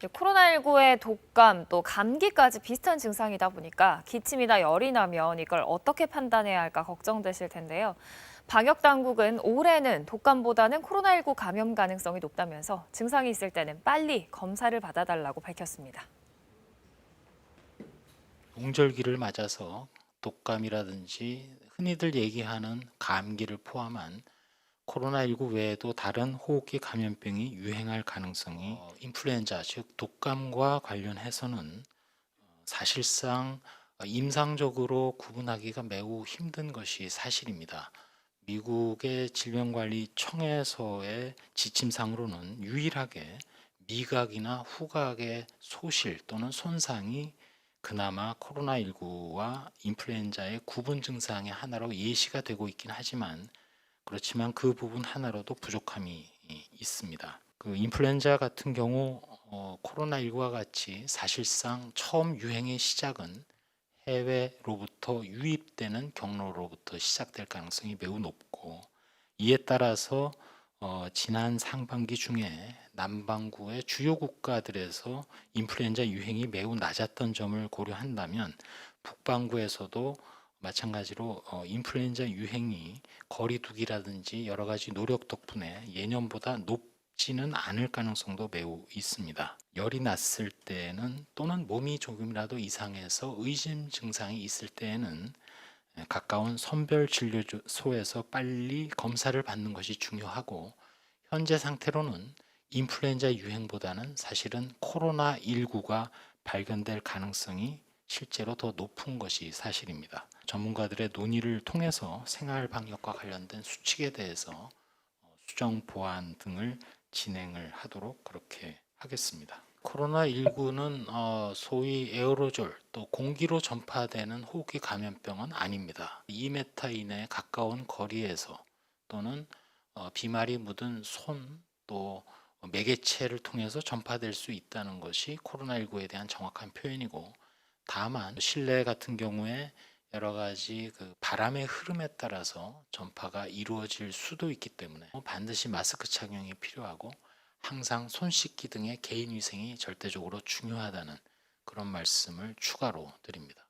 코로나19의 독감 또 감기까지 비슷한 증상이다 보니까 기침이나 열이 나면 이걸 어떻게 판단해야 할까 걱정되실 텐데요. 방역 당국은 올해는 독감보다는 코로나19 감염 가능성이 높다면서 증상이 있을 때는 빨리 검사를 받아달라고 밝혔습니다. 동절기를 맞아서 독감이라든지 흔히들 얘기하는 감기를 포함한 코로나19 외에도 다른 호흡기 감염병이 유행할 가능성이 인플루엔자, 즉 독감과 관련해서는 사실상 임상적으로 구분하기가 매우 힘든 것이 사실입니다. 미국의 질병관리청에서의 지침상으로는 유일하게 미각이나 후각의 소실 또는 손상이 그나마 코로나19와 인플루엔자의 구분 증상의 하나로 예시가 되고 있긴 하지만 그렇지만 그 부분 하나로도 부족함이 있습니다. 그 인플루엔자 같은 경우 코로나19와 같이 사실상 처음 유행의 시작은 해외로부터 유입되는 경로로부터 시작될 가능성이 매우 높고 이에 따라서 지난 상반기 중에 남반구의 주요 국가들에서 인플루엔자 유행이 매우 낮았던 점을 고려한다면 북반구에서도 마찬가지로 인플루엔자 유행이 거리두기라든지 여러 가지 노력 덕분에 예년보다 높지는 않을 가능성도 매우 있습니다. 열이 났을 때는 또는 몸이 조금이라도 이상해서 의심 증상이 있을 때에는 가까운 선별진료소에서 빨리 검사를 받는 것이 중요하고 현재 상태로는 인플루엔자 유행보다는 사실은 코로나19가 발견될 가능성이 실제로 더 높은 것이 사실입니다. 전문가들의 논의를 통해서 생활 방역과 관련된 수칙에 대해서 수정 보완 등을 진행을 하도록 그렇게 하겠습니다. 코로나19는 소위 에어로졸 또 공기로 전파되는 호흡기 감염병은 아닙니다. 2m 이내 가까운 거리에서 또는 비말이 묻은 손 또 매개체를 통해서 전파될 수 있다는 것이 코로나19에 대한 정확한 표현이고 다만 실내 같은 경우에 여러 가지 그 바람의 흐름에 따라서 전파가 이루어질 수도 있기 때문에 반드시 마스크 착용이 필요하고 항상 손 씻기 등의 개인 위생이 절대적으로 중요하다는 그런 말씀을 추가로 드립니다.